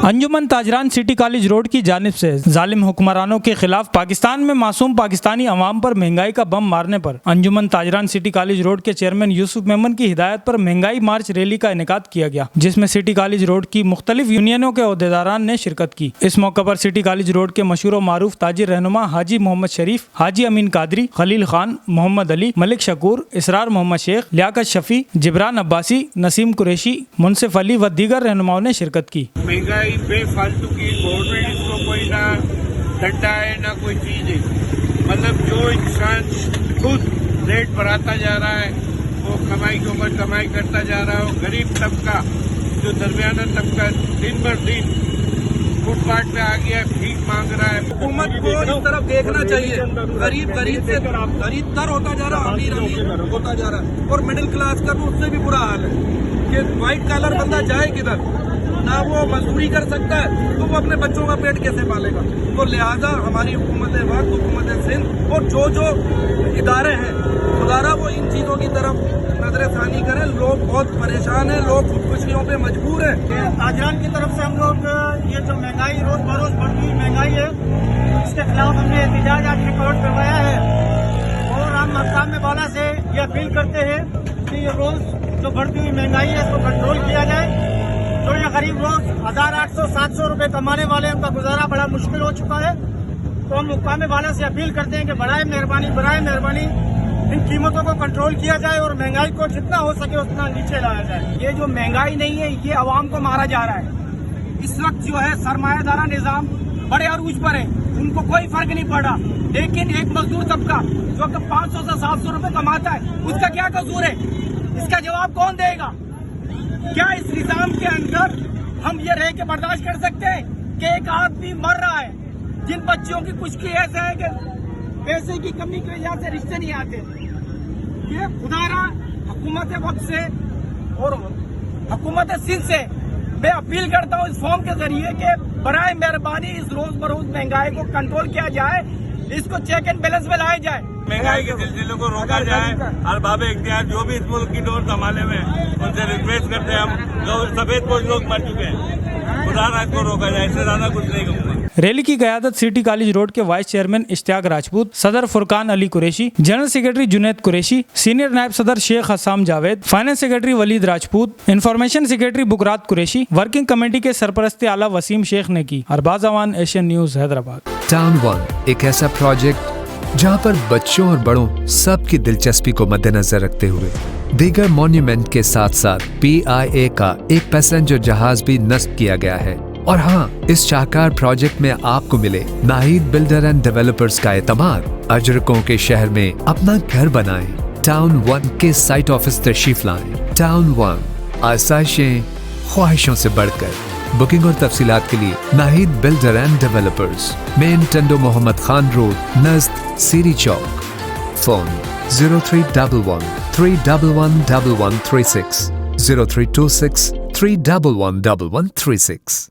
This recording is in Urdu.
انجمن تاجران سٹی کالج روڈ کی جانب سے ظالم حکمرانوں کے خلاف پاکستان میں معصوم پاکستانی عوام پر مہنگائی کا بم مارنے پر انجمن تاجران سٹی کالج روڈ کے چیئرمین یوسف میمن کی ہدایت پر مہنگائی مارچ ریلی کا انعقاد کیا گیا، جس میں سٹی کالج روڈ کی مختلف یونینوں کے عہدیداران نے شرکت کی۔ اس موقع پر سٹی کالج روڈ کے مشہور و معروف تاجر رہنما حاجی محمد شریف، حاجی امین قادری، خلیل خان، محمد علی، ملک شکور، اسرار محمد شیخ، لیاقت شفیع، جبران عباسی، نسیم قریشی، منصف علی و دیگر رہنماؤں نے شرکت کی۔ مہنگائی بے فالتو کی گورنمنٹ اس کو کوئی نہ ڈنڈا ہے نہ کوئی چیز ہے، مطلب جو انسان خود ریٹ بڑھاتا جا رہا ہے وہ کمائی کے اوپر کمائی کرتا جا رہا ہے، وہ غریب طبقہ جو درمیانہ طبقہ دن بر دن فٹ پاتھ پہ آ گیا، بھیک مانگ رہا ہے۔ حکومت کو اس طرف دیکھنا چاہیے، غریب سے غریب تر ہوتا جا رہا ہے، امیر ہوتا جا رہا ہے، اور مڈل کلاس کا تو اس سے بھی برا حال ہے کہ وائٹ کالر بندہ جائے کدھر، نہ وہ مزدوری کر سکتا ہے تو وہ اپنے بچوں کا پیٹ کیسے پالے گا۔ تو لہذا ہماری حکومت وقت، حکومت سندھ اور جو ادارے ہیں خدارہ وہ ان چیزوں کی طرف نظر ثانی کریں۔ لوگ بہت پریشان ہیں، لوگ خودکشیوں پہ مجبور ہیں۔ تاجران کی طرف سے ہم لوگ یہ جو مہنگائی روز بروز بڑھتی ہوئی مہنگائی ہے اس کے خلاف ہم نے احتجاج آج ریکارڈ کروایا ہے، اور ہم حکام بالا سے یہ اپیل کرتے ہیں کہ یہ روز جو بڑھتی ہوئی مہنگائی ہے اس کو کنٹرول کیا جائے۔ جو یہ غریب روز 1800-700 روپے کمانے والے ہیں ان کا گزارا بڑا مشکل ہو چکا ہے، تو ہم حکام بالا سے اپیل کرتے ہیں کہ برائے مہربانی ان قیمتوں کو کنٹرول کیا جائے اور مہنگائی کو جتنا ہو سکے اتنا نیچے لایا جائے۔ یہ جو مہنگائی نہیں ہے یہ عوام کو مارا جا رہا ہے۔ اس وقت جو ہے سرمایہ دارہ نظام بڑے عروج پر ہے، ان کو کوئی فرق نہیں پڑ رہا، لیکن ایک مزدور طبقہ جو کہ 500 سے 700 روپے کماتا ہے اس کا کیا قصور ہے؟ اس کا جواب کون دے گا؟ کیا اس نظام کے اندر ہم یہ رہ کے برداشت کر سکتے ہیں کہ ایک آدمی مر رہا ہے، جن بچوں کی کچھ کی ایسا ہے کہ پیسے کی کمی کی وجہ سے رشتے نہیں آتے؟ یہ خدارہ حکومت وقت سے اور حکومت سندھ سے میں اپیل کرتا ہوں اس فارم کے ذریعے کہ برائے مہربانی اس روز بروز مہنگائی کو کنٹرول کیا جائے، اس کو چیک اینڈ بیلنس میں لایا جائے، مہنگائی کے سلسلے کو روکا جائے۔ ارباب اختیار جو بھی اس ملک کی ڈور سنبھالے ہوئے ہیں ان سے ریکویسٹ کرتے ہیں، ہم سفید پوش لوگ مر چکے ہیں، خدا نہ اس کو روکا جائے، اس سے زیادہ کچھ نہیں کروں گا۔ ریلی کی قیادت سٹی کالج روڈ کے وائس چیئرمین اشتیاق راجپوت، صدر Furqan Ali Qureshi, general secretary Junaid Qureshi, senior نائب صدر Sheikh Hussam Javed, finance secretary Waleed Rajput, information secretary Bakrat Qureshi, working committee کے سرپرست اعلیٰ وسیم شیخ نے کی۔ Arbaz Awan, Asian News, Hyderabad. Town one ایک ایسا پروجیکٹ جہاں پر بچوں اور بڑوں سب کی دلچسپی کو مد نظر رکھتے ہوئے دیگر مونیومنٹ کے ساتھ ساتھ PIA کا ایک پیسنجر جہاز بھی نصب کیا گیا ہے۔ اور ہاں، اس شاہکار پروجیکٹ میں آپ کو ملے ناہید بلڈر اینڈ ڈیولپرز کا اعتماد۔ اجرکوں کے شہر میں اپنا گھر بنائیں، ٹاؤن ون کے سائٹ آفس تشریف لائیں۔ ٹاؤن ون، آسائشیں خواہشوں سے بڑھ کر۔ بکنگ اور تفصیلات کے لیے Naheed builder and developers, main Tando Muhammad Khan road, نزد سیری چوک۔ فون 0311 311 1136 0326 311 1136۔